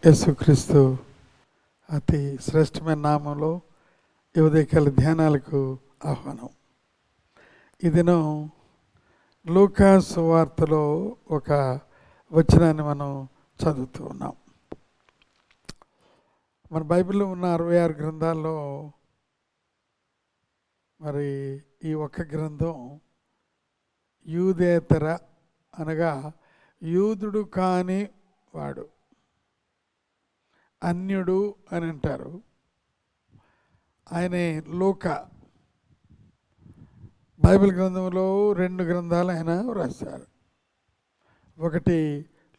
యేసుక్రీస్తు అతి శ్రేష్టమైన నామంలో ఈ ఉదయకాల ధ్యానాలకు ఆహ్వానం. ఈ దినం లూకా సువార్తలో ఒక వచనాన్ని మనం చదువుతూ ఉన్నాం. మన బైబిల్లో ఉన్న 66 గ్రంథాల్లో మరి ఈ ఒక్క గ్రంథం యూదేతర అనగా యూదుడు కాని వాడు, అన్యుడు అని అంటారు. ఆయనే లూకా. బైబిల్ గ్రంథంలో 2 గ్రంథాలు ఆయన రాశారు. ఒకటి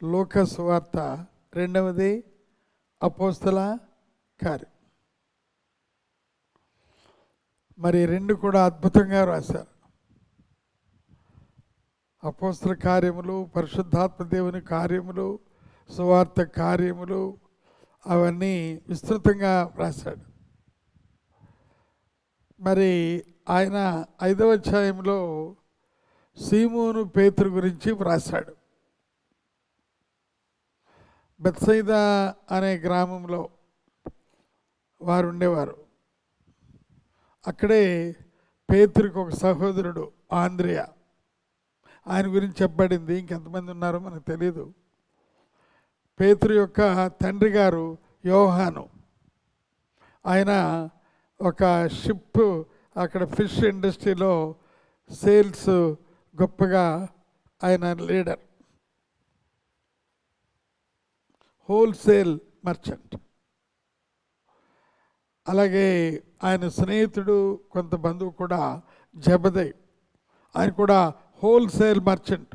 లూకా సువార్త, రెండవది అపోస్తల కార్యం. మరి 2 కూడా అద్భుతంగా రాశారు. అపోస్తల కార్యములు, పరిశుద్ధాత్మ దేవుని కార్యములు, సువార్త కార్యములు అవన్నీ విస్తృతంగా రాశాడు. మరి ఆయన 5వ అధ్యాయంలో సీమోను పేతురు గురించి వ్రాసాడు. బెత్సైదా అనే గ్రామంలో వారు ఉండేవారు. అక్కడే పేతురుకి ఒక సహోదరుడు ఆంద్రియ, ఆయన గురించి చెప్పబడింది. ఇంకెంతమంది ఉన్నారో మనకు తెలియదు. పేతురు యొక్క తండ్రి గారు యోహాను. ఆయన ఒక షిప్, అక్కడ ఫిష్ ఇండస్ట్రీలో సేల్స్ గొప్పగా ఆయన లీడర్, హోల్సేల్ మర్చెంట్. అలాగే ఆయన స్నేహితుడు, కొంత బంధువు కూడా జబదై, ఆయన కూడా హోల్సేల్ మర్చెంట్.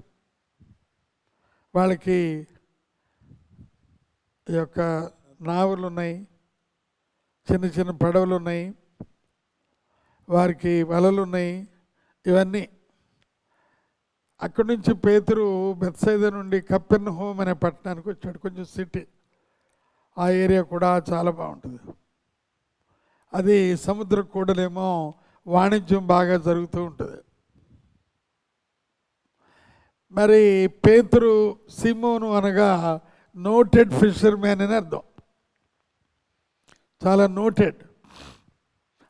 వాళ్ళకి ఈ యొక్క నావలు ఉన్నాయి, చిన్న చిన్న పడవలు ఉన్నాయి, వారికి వలలు ఉన్నాయి. ఇవన్నీ అక్కడి నుంచి పేతురు బెత్సైదా నుండి కపెర్నహూము అనే పట్టణానికి వచ్చాడు. కొంచెం సిటీ, ఆ ఏరియా కూడా చాలా బాగుంటుంది. అది సముద్ర కూడలేమో వాణిజ్యం బాగా జరుగుతూ ఉంటుంది. మరి పేతురు సీమోను అనగా నోటెడ్ ఫిషర్ మ్యాన్ అని అర్థం. చాలా నోటెడ్.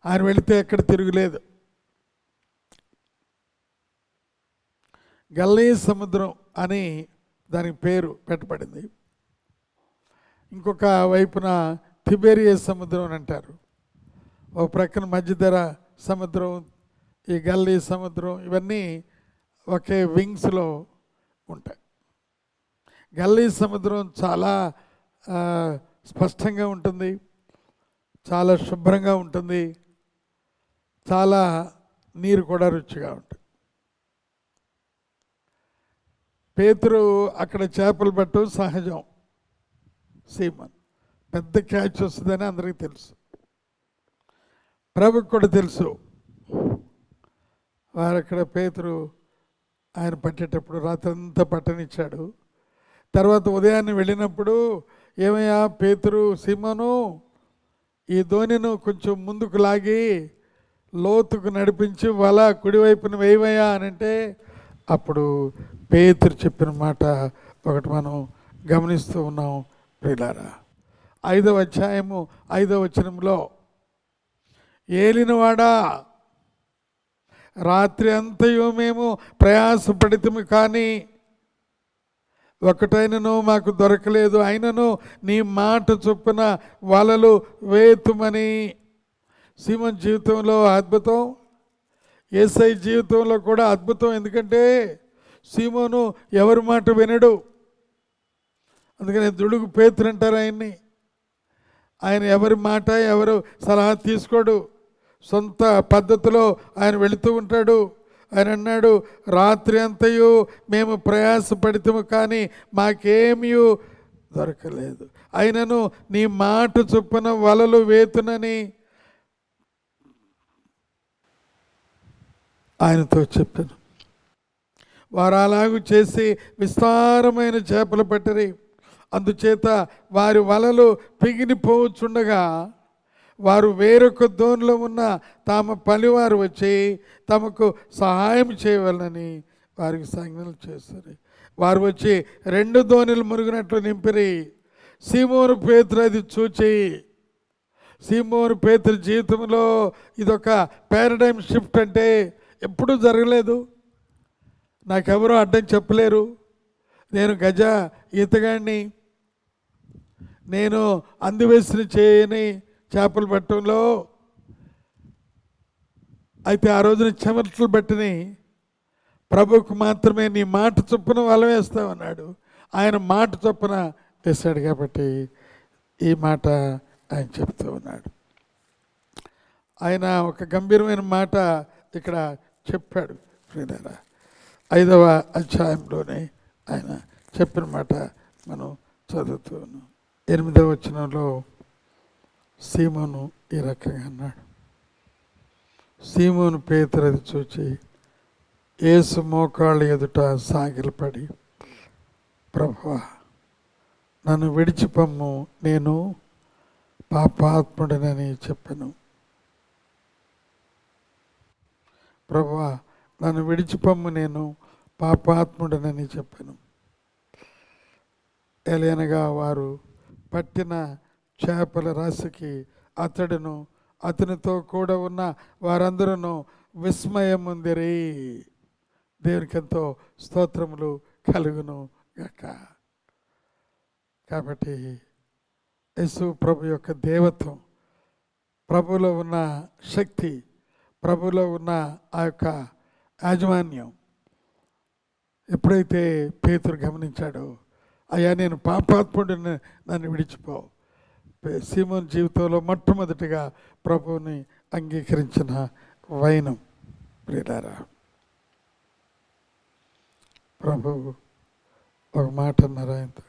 ఆయన వెళితే ఎక్కడ తిరుగులేదు. గల్లీ సముద్రం అని దానికి పేరు పెట్టబడింది. ఇంకొక వైపున తిబెరియస్ సముద్రం అని అంటారు. ఒక ప్రక్కన మధ్యధర సముద్రం, ఈ గల్లీ సముద్రం, ఇవన్నీ ఒకే వింగ్స్లో ఉంటాయి. గల్లీ సముద్రం చాలా స్పష్టంగా ఉంటుంది, చాలా శుభ్రంగా ఉంటుంది, చాలా నీరు కూడా రుచిగా ఉంటుంది. పేతురు అక్కడ చేపలు పట్టడం సహజం. సీమన్ పెద్ద క్యాచ్ వస్తుందని అందరికీ తెలుసు, ప్రభుకు కూడా తెలుసు. వారు అక్కడ పేతురు ఆయన పట్టేటప్పుడు రాత్రంతా పట్టనిచ్చాడు. తర్వాత ఉదయాన్నే వెళ్ళినప్పుడు, ఏమయ్యా పేతురు, సీమోను, ఈ ధోనిను కొంచెం ముందుకు లాగి లోతుకు నడిపించి వల కుడివైపున వేయవయ్యా అని అంటే, అప్పుడు పేతురు చెప్పిన మాట ఒకటి మనం గమనిస్తూ ఉన్నాం ప్రియులారా. 5వ అధ్యాయము 5వ వచనంలో, ఏలినవాడా, రాత్రి అంతయు మేము ప్రయాసపడితము కానీ ఒకటైనను మాకు దొరకలేదు. అయినను నీ మాట చొప్పున వలలు వేతుమని. సీమోను జీవితంలో అద్భుతం, యేసయ్య జీవితంలో కూడా అద్భుతం. ఎందుకంటే సీమోను ఎవరి మాట వినడు. అందుకని దుడుగు పేతురు అంటారు ఆయన్ని. ఆయన ఎవరి మాట, ఎవరు సలహా తీసుకోడు. సొంత పద్ధతిలో ఆయన వెళుతూ ఉంటాడు. ఆయన అన్నాడు, రాత్రి అంతయు మేము ప్రయాసపడితము కానీ మాకేమీ దొరకలేదు. అయినను నీ మాట చొప్పున వలలు వేతునని ఆయనతో చెప్పాను. వారు అలాగూ చేసి విస్తారమైన చేపలు పట్టిరి. అందుచేత వారి వలలు పిగిలిపోవచ్చుండగా వారు వేరొక దోణిలో ఉన్న తమ పనివారు వచ్చి తమకు సహాయం చేయవలనని వారికి సంజ్ఞలు చేస్తారు. వారు వచ్చి 2 దోణిలు మునిగినట్లు నింపిరి. సీమోను పేతురు అది చూచి, సీమోను పేతురు జీవితంలో ఇదొక పారాడైమ్ షిఫ్ట్. అంటే ఎప్పుడూ జరగలేదు, నాకెవరూ అడ్డం చెప్పలేరు, నేను గజ ఈతగాడిని, నేను అందివేసిన చేయని చేపలు పట్టడంలో. అయితే ఆ రోజున చెమటలు బట్టిని ప్రభువుకు మాత్రమే నీ మాట చొప్పున వల వేస్తామన్నాడు. ఆయన మాట చొప్పున వేశాడు కాబట్టి ఈ మాట ఆయన చెప్తూ ఉన్నాడు. ఆయన ఒక గంభీరమైన మాట ఇక్కడ చెప్పాడు. 5వ అధ్యాయంలోనే ఆయన చెప్పిన మాట మనం చదువుతూ ఉన్నాం. 8వ వచనంలో సీమోను ఈ రకంగా అన్నాడు. సీమోను పేతురు అది చూచి యేసు మోకాళ్ళ ఎదుట సాగిలపడి, ప్రభువా నన్ను విడిచిపమ్ము, నేను పాపాత్ముడనని చెప్పాను. ప్రభువా నన్ను విడిచిపమ్ము, నేను పాపాత్ముడనని చెప్పాను. ఎలయనగా వారు పట్టిన చేపల రాశికి అతడును అతనితో కూడా ఉన్న వారందరూ విస్మయముందిరి. దేవునికి ఎంతో స్తోత్రములు కలుగును గాక. కాబట్టి యేసు ప్రభు యొక్క దేవత్వం, ప్రభులో ఉన్న శక్తి, ప్రభులో ఉన్న ఆ యొక్క యాజమాన్యం ఎప్పుడైతే పేతురు గమనించాడో, అయ్యా నేను పాపాత్ముడిని, నన్ను విడిచిపో. సీమోను జీవితంలో మొట్టమొదటిగా ప్రభువుని అంగీకరించిన వైనం. ప్రియులారా, ప్రభు ఒక మాట అన్నారు ఆయనతో,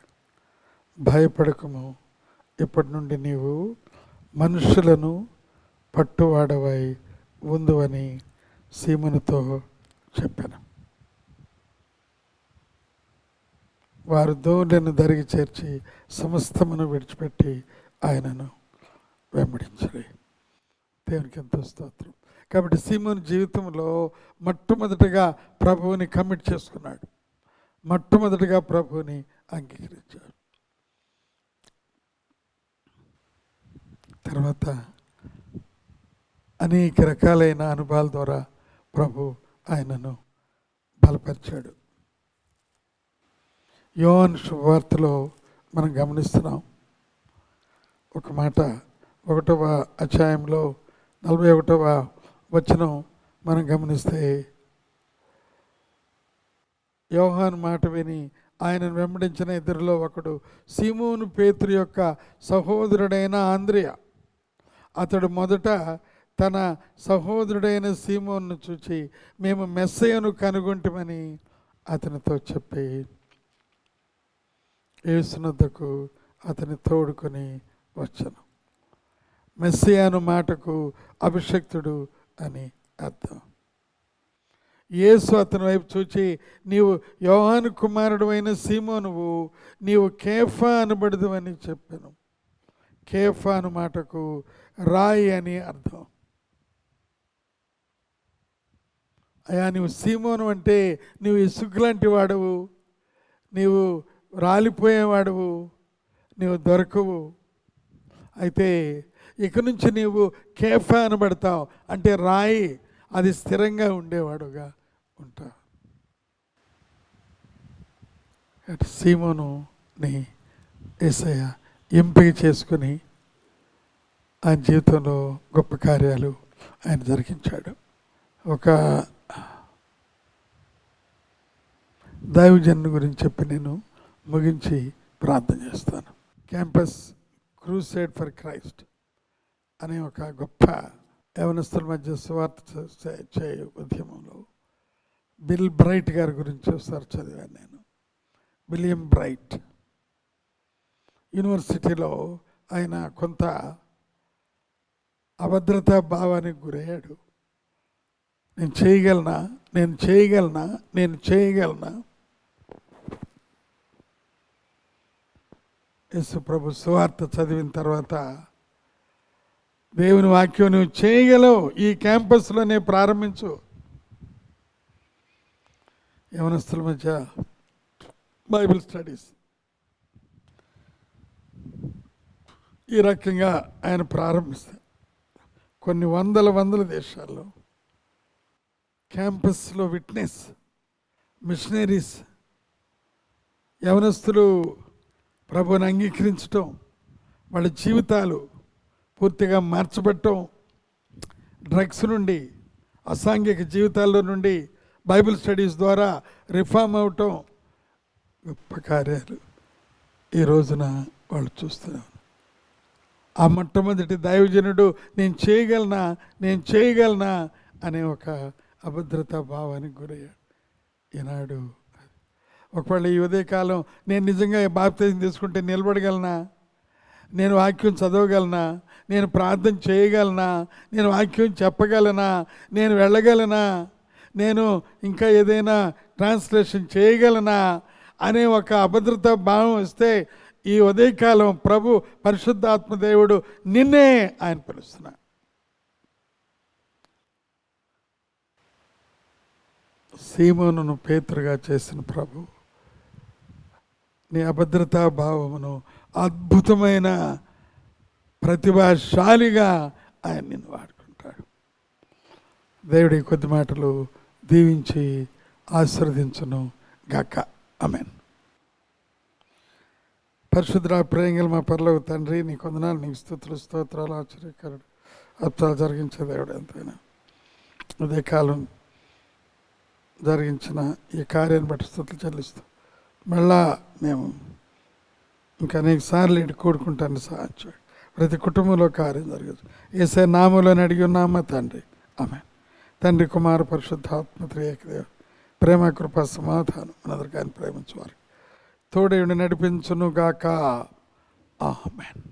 భయపడకము, ఇప్పటి నుండి నీవు మనుషులను పట్టువాడవై ఉందువని సీమోనుతో చెప్పాను. వారు దోణులను దరిగి చేర్చి సమస్తమును విడిచిపెట్టి ఆయనను వెంబడించారు. దేవునికి ఎంతో స్తోత్రం. కాబట్టి సీమోను జీవితంలో మొట్టమొదటిగా ప్రభువుని కమిట్ చేసుకున్నాడు, మొట్టమొదటిగా ప్రభువుని అంగీకరించాడు. తర్వాత అనేక రకాలైన అనుభవాల ద్వారా ప్రభు ఆయనను బలపరిచాడు. యోహాను శుభవార్తలో మనం గమనిస్తున్నాం ఒక మాట, 1వ అధ్యాయంలో 41వ వచనం మనం గమనిస్తే, యోహాను మాట విని ఆయనను వెంబడించిన ఇద్దరిలో ఒకడు సీమోను పేతురు యొక్క సహోదరుడైన ఆంద్రియ. అతడు మొదట తన సహోదరుడైన సీమోను చూచి మేము మెస్సయ్యను కనుగొంటామని అతనితో చెప్పి యేసునొద్దకు అతని తోడుకొని వచ్చాను. మెస్సియాను మాటకు అభిషక్తుడు అని అర్థం. యేసు అతని వైపు చూచి, నీవు యోహాను కుమారుడు అయిన సీమోనువు, నీవు కేఫా అనబడదు అని చెప్పాను. కేఫా అను మాటకు రాయి అని అర్థం. అయ్యా నీవు సీమోను అంటే నీవు ఇసుకలాంటి వాడవు, నీవు రాలిపోయేవాడువు, నీవు దొరకవు. అయితే ఇక నుంచి నీవు కేఫా అనబడతావు, అంటే రాయి, అది స్థిరంగా ఉండేవాడుగా ఉంటావు. అటు సీమోనుని యేసయ్య ఎంపిక చేసుకుని ఆయన జీవితంలో గొప్ప కార్యాలు ఆయన జరిగించాడు. ఒక దైవజనుని గురించి చెప్పి నేను ముగించి ప్రార్థన చేస్తాను. క్యాంపస్ క్రూసేడ్ ఫర్ క్రైస్ట్ అనే ఒక గొప్ప యవనస్తుల మధ్య సువార్త చేయు ఉద్యమంలో బిల్ బ్రైట్ గారి గురించి ఒకసారి చదివాను నేను. విలియం బ్రైట్ యూనివర్సిటీలో ఆయన కొంత అభద్రతా భావానికి గురయ్యాడు. నేను చేయగలనా యేసు ప్రభు సువార్త చదివిన తర్వాత, దేవుని వాక్యం నువ్వు చేయగలవు, ఈ క్యాంపస్లోనే ప్రారంభించు. యవనస్తుల మధ్య బైబిల్ స్టడీస్ ఈ రకంగా ఆయన ప్రారంభిస్తారు. కొన్ని వందల దేశాల్లో క్యాంపస్లో విట్నెస్, మిషనరీస్, యవనస్తులు ప్రభువుని అంగీకరించటం, వాళ్ళ జీవితాలు పూర్తిగా మార్చబడటం, డ్రగ్స్ నుండి, అసాంఘిక జీవితాల్లో నుండి బైబిల్ స్టడీస్ ద్వారా రిఫార్మ్ అవటం, గొప్ప కార్యాలు ఈ రోజున వాళ్ళు చూస్తున్నారు. ఆ మొట్టమొదటి దైవజనుడు నేను చేయగలనా అనే ఒక అభద్రతా భావానికి గురయ్యాడు. ఈనాడు ఒకవేళ ఈ ఉదయకాలం నేను నిజంగా బాప్తిజం తీసుకుంటే నిలబడగలనా, నేను వాక్యం చదవగలనా, నేను ప్రార్థన చేయగలనా, నేను వాక్యం చెప్పగలనా, నేను వెళ్ళగలనా, నేను ఇంకా ఏదైనా ట్రాన్స్లేషన్ చేయగలనా అనే ఒక అభద్రతా భావం వస్తే ఈ ఉదయకాలం ప్రభు పరిశుద్ధాత్మదేవుడు నిన్నే ఆయన పిలుస్తున్నా. సీమోనును పేతురుగా చేసిన ప్రభు నీ అభద్రతా భావమును అద్భుతమైన ప్రతిభాశాలిగా ఆయన నిన్ను వాడుకుంటాడు. దేవుడి కొద్ది మాటలు దీవించి ఆశీర్వదించును గాక. ఆమేన్. పరిశుద్ధ ప్రేంగల మా పరలోక తండ్రి, నీ కొందనాలు, నీకు స్తుతులు స్తోత్రాలు, ఆశ్చర్యకరుడు అద్భుతాలు జరిగించే దేవుడు. ఎంతైనా అదే కాలం జరిగించిన ఈ కార్యాన్ని బట్టి స్తుతులు చెల్లిస్తూ మళ్ళా మేము ఇంకా అనేక సార్లు ఇటు కూడుకుంటాను సాధ్యం. ప్రతి కుటుంబంలో కార్యం జరగదు. యేసయ్య నామములోనే అడిగి ఉన్నామా తండ్రి. ఆమేన్. తండ్రి, కుమార పరిశుద్ధాత్మ త్రియేకదేవుడు ప్రేమ, కృప, సమాధానం మనందరికీ ఆయన ప్రేమించువారు తోడేయుడు నడిపించును గాక. ఆమేన్.